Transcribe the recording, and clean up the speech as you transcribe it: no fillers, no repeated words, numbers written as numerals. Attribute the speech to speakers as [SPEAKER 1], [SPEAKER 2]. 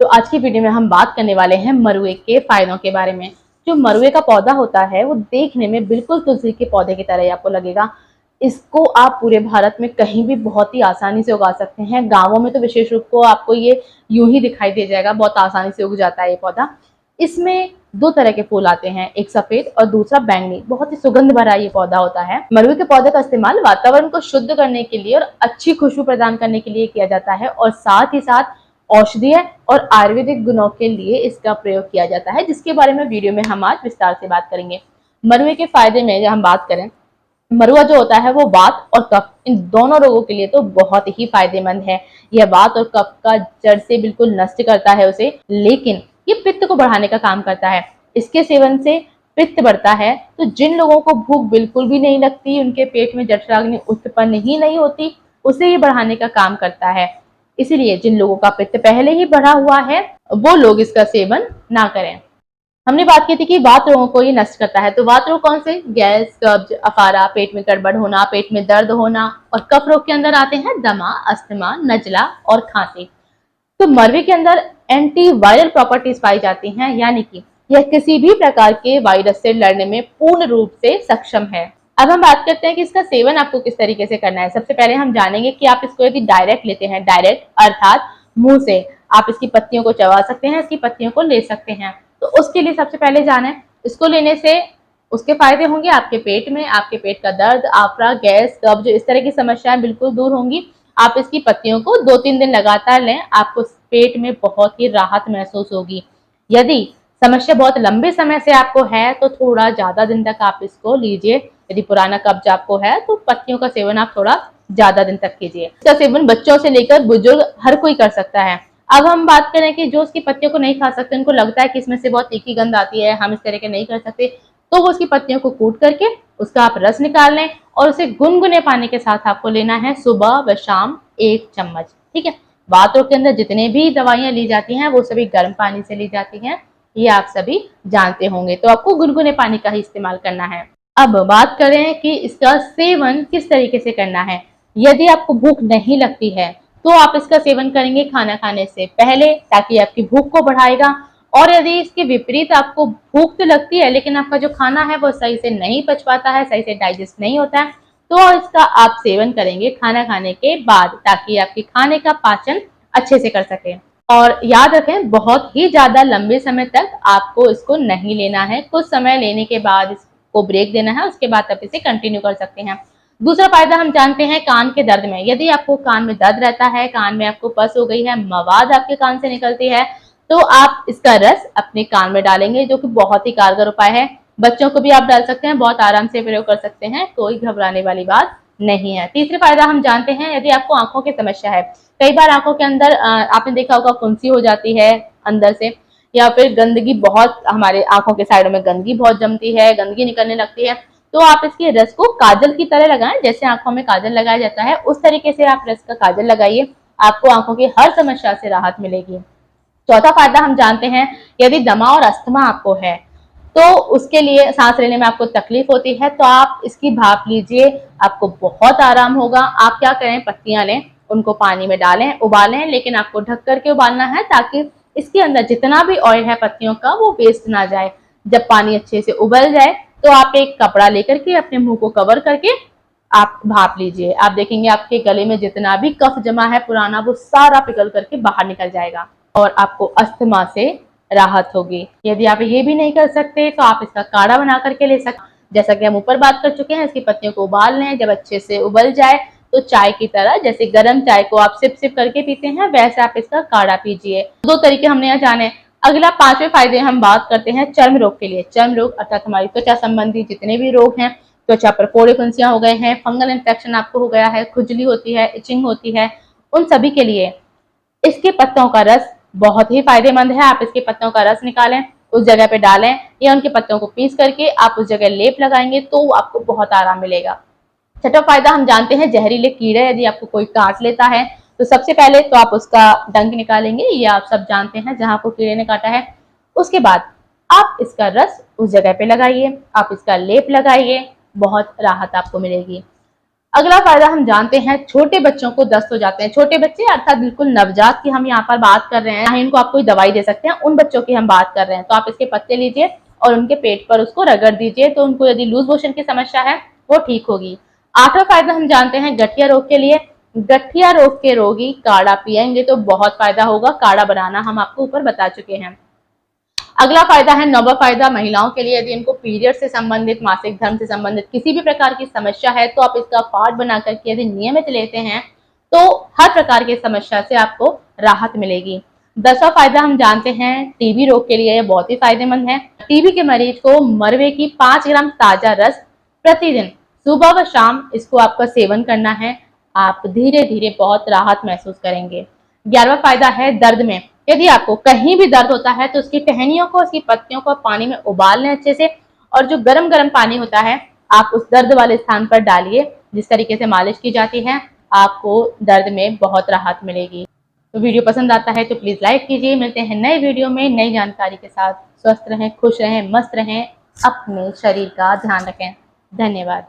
[SPEAKER 1] आज की वीडियो में हम बात करने वाले हैं मरुए के फायदों के बारे में। जो मरुए का पौधा होता है वो देखने में बिल्कुल तुलसी के पौधे की तरह ही आपको लगेगा। इसको आप पूरे भारत में कहीं भी बहुत ही आसानी से उगा सकते हैं। गांवों में तो विशेष रूप को आपको ये यूं ही दिखाई दे जाएगा, बहुत आसानी से उग जाता है ये पौधा। इसमें दो तरह के फूल आते हैं, एक सफेद और दूसरा बैंगनी। बहुत ही सुगंध भरा ये पौधा होता है। मरुए के पौधे का इस्तेमाल वातावरण को शुद्ध करने के लिए और अच्छी खुशबू प्रदान करने के लिए किया जाता है और साथ ही साथ औषधीय और आयुर्वेदिक गुणों के लिए इसका प्रयोग किया जाता है, जिसके बारे में वीडियो में हम आज विस्तार से बात करेंगे। मरुए के फायदे में हम बात करें, मरुआ जो होता है वो वात और कफ इन दोनों रोगों के लिए तो बहुत ही फायदेमंद है। यह वात और कफ का जड़ से बिल्कुल नष्ट करता है उसे, लेकिन ये पित्त को बढ़ाने का काम करता है। इसके सेवन से पित्त बढ़ता है। तो जिन लोगों को भूख बिल्कुल भी नहीं लगती, उनके पेट में जठराग्नि उत्पन्न ही नहीं होती, उसे ये बढ़ाने का काम करता है। इसीलिए जिन लोगों का पित्त पहले ही बढ़ा हुआ है वो लोग इसका सेवन ना करें। हमने बात की थी कि वात रोगों को ये नष्ट करता है। तो वात रोग कौन से? गैस, कब्ज, अफारा, पेट में गड़बड़ होना, पेट में दर्द होना। और कफ रोग के अंदर आते हैं दमा, अस्थमा, नजला और खांसी। तो मरुए के अंदर एंटीवायरल प्रॉपर्टीज पाई जाती हैं, यानी कि यह किसी भी प्रकार के वायरस से लड़ने में पूर्ण रूप से सक्षम है। अब हम बात करते हैं कि इसका सेवन आपको किस तरीके से करना है। सबसे पहले हम जानेंगे कि आप इसको यदि डायरेक्ट लेते हैं, डायरेक्ट अर्थात मुंह से, आप इसकी पत्तियों को चबा सकते हैं, इसकी पत्तियों को ले सकते हैं। तो उसके लिए सबसे पहले जाने, इसको लेने से उसके फायदे होंगे आपके पेट में, आपके पेट का दर्द, आफरा, गैस, कब्ज, इस तरह की समस्याएं बिल्कुल दूर होंगी। आप इसकी पत्तियों को 2-3 दिन लगातार लें, आपको पेट में बहुत ही राहत महसूस होगी। यदि समस्या बहुत लंबे समय से आपको है तो थोड़ा ज्यादा दिन तक आप इसको लीजिए। यदि पुराना कब्ज आपको है तो पत्तियों का सेवन आप थोड़ा ज्यादा दिन तक कीजिए। इसका सेवन बच्चों से लेकर बुजुर्ग हर कोई कर सकता है। अब हम बात करें कि जो उसकी पत्तियों को नहीं खा सकते, उनको लगता है कि इसमें से बहुत तीखी गंध आती है, हम इस तरह के नहीं कर सकते, तो वो उसकी पत्तियों को कूट करके उसका आप रस निकाल लें और उसे गुनगुने पानी के साथ आपको लेना है सुबह व शाम 1 चम्मच। ठीक है। वात रोग के अंदर जितने भी दवाइयां ली जाती हैं वो सभी गर्म पानी से ली जाती हैं, ये आप सभी जानते होंगे। तो आपको गुनगुने पानी का ही इस्तेमाल करना है। अब बात करें कि इसका सेवन किस तरीके से करना है। यदि आपको भूख नहीं लगती है तो आप इसका सेवन करेंगे खाना खाने से पहले, ताकि आपकी भूख को बढ़ाएगा। और यदि इसके विपरीत आपको भूख तो लगती है लेकिन आपका जो खाना है वो सही से नहीं पच पाता है, सही से डाइजेस्ट नहीं होता है, तो इसका आप सेवन करेंगे खाना खाने के बाद, ताकि आपके खाने का पाचन अच्छे से कर सके। और याद रखें, बहुत ही ज्यादा लंबे समय तक आपको इसको नहीं लेना है। कुछ समय लेने के बाद इसको ब्रेक देना है, उसके बाद आप इसे कंटिन्यू कर सकते हैं। दूसरा फायदा हम जानते हैं कान के दर्द में। यदि आपको कान में दर्द रहता है, कान में आपको पस हो गई है, मवाद आपके कान से निकलती है, तो आप इसका रस अपने कान में डालेंगे, जो कि बहुत ही कारगर उपाय है। बच्चों को भी आप डाल सकते हैं, बहुत आराम से प्रयोग कर सकते हैं, कोई घबराने वाली बात नहीं है। तीसरे फायदा हम जानते हैं, यदि आपको आंखों की समस्या है, कई बार आंखों के अंदर आपने देखा होगा फुंसी हो जाती है अंदर से, या फिर गंदगी बहुत, हमारे आंखों के साइडों में गंदगी बहुत जमती है, गंदगी निकलने लगती है, तो आप इसके रस को काजल की तरह लगाएं। जैसे आंखों में काजल लगाया जाता है उस तरीके से आप रस का काजल लगाइए, आपको आंखों की हर समस्या से राहत मिलेगी। चौथा फायदा हम जानते हैं, यदि दमा और अस्थमा आपको है तो उसके लिए, सांस लेने में आपको तकलीफ होती है, तो आप इसकी भाप लीजिए, आपको बहुत आराम होगा। आप क्या करें, पत्तियां लें, उनको पानी में डालें, उबालें, लेकिन आपको ढक करके उबालना है ताकि इसके अंदर जितना भी ऑयल है पत्तियों का वो वेस्ट ना जाए। जब पानी अच्छे से उबल जाए तो आप एक कपड़ा लेकर के अपने मुंह को कवर करके आप भाप लीजिए। आप देखेंगे आपके गले में जितना भी कफ जमा है पुराना, वो सारा पिघल करके बाहर निकल जाएगा और आपको अस्थमा से राहत होगी। यदि आप ये भी नहीं कर सकते तो आप इसका काढ़ा बना करके ले सकते हैं। जैसा कि हम ऊपर बात कर चुके हैं, इसकी पत्तियों को उबाल लें, जब अच्छे से उबल जाए तो चाय की तरह, जैसे गर्म चाय को आप सिप सिप करके पीते हैं, वैसे आप इसका काढ़ा पीजिए। 2 तरीके हमने यहाँ जाने। अगला 5वें फायदे हम बात करते हैं चर्म रोग के लिए। चर्म रोग अर्थात हमारी त्वचा संबंधी जितने भी रोग हैं, त्वचा पर फोड़े फुंसियां हो गए हैं, फंगल इन्फेक्शन आपको हो गया है, खुजली होती है, इचिंग होती है, उन सभी के लिए इसके पत्तों का रस बहुत ही फायदेमंद है। आप इसके पत्तों का रस निकालें, उस जगह पे डालें, या उनके पत्तों को पीस करके आप उस जगह लेप लगाएंगे तो आपको बहुत आराम मिलेगा। छठा फायदा हम जानते हैं, जहरीले कीड़े यदि आपको कोई काट लेता है तो सबसे पहले तो आप उसका डंक निकालेंगे, ये आप सब जानते हैं, जहां को कीड़े ने काटा है। उसके बाद आप इसका रस उस जगह पे लगाइए, आप इसका लेप लगाइए, बहुत राहत आपको मिलेगी। अगला फायदा हम जानते हैं, छोटे बच्चों को दस्त हो जाते हैं। छोटे बच्चे अर्थात बिल्कुल नवजात की हम यहाँ पर बात कर रहे हैं, इनको आप कोई दवाई दे सकते हैं, उन बच्चों की हम बात कर रहे हैं। तो आप इसके पत्ते लीजिए और उनके पेट पर उसको रगड़ दीजिए, तो उनको यदि लूज मोशन की समस्या है वो ठीक होगी। आठवां फायदा हम जानते हैं गठिया रोग के लिए। गठिया रोग के रोगी काढ़ा पिएंगे तो बहुत फायदा होगा। काढ़ा बनाना हम आपको ऊपर बता चुके हैं। अगला फायदा है, नौवां फायदा महिलाओं के लिए, यदि इनको पीरियड से संबंधित, मासिक धर्म से संबंधित किसी भी प्रकार की समस्या है तो आप इसका पाउडर बना करके यदि नियमित लेते हैं तो हर प्रकार की समस्या से आपको राहत मिलेगी। 10वां फायदा हम जानते हैं, टीबी रोग के लिए यह बहुत ही फायदेमंद है। टीबी के मरीज को मरवे की 5 ग्राम ताजा रस प्रतिदिन सुबह व शाम इसको आपका सेवन करना है। आप धीरे धीरे बहुत राहत महसूस करेंगे। 11वां फायदा है दर्द में। यदि आपको कहीं भी दर्द होता है तो उसकी टहनियों को, उसकी पत्तियों को पानी में उबाल लें अच्छे से, और जो गरम गरम पानी होता है आप उस दर्द वाले स्थान पर डालिए। जिस तरीके से मालिश की जाती है आपको दर्द में बहुत राहत मिलेगी। तो वीडियो पसंद आता है तो प्लीज लाइक कीजिए। मिलते हैं नए वीडियो में नई जानकारी के साथ। स्वस्थ रहें, खुश रहें, मस्त रहें, अपने शरीर का ध्यान रखें। धन्यवाद।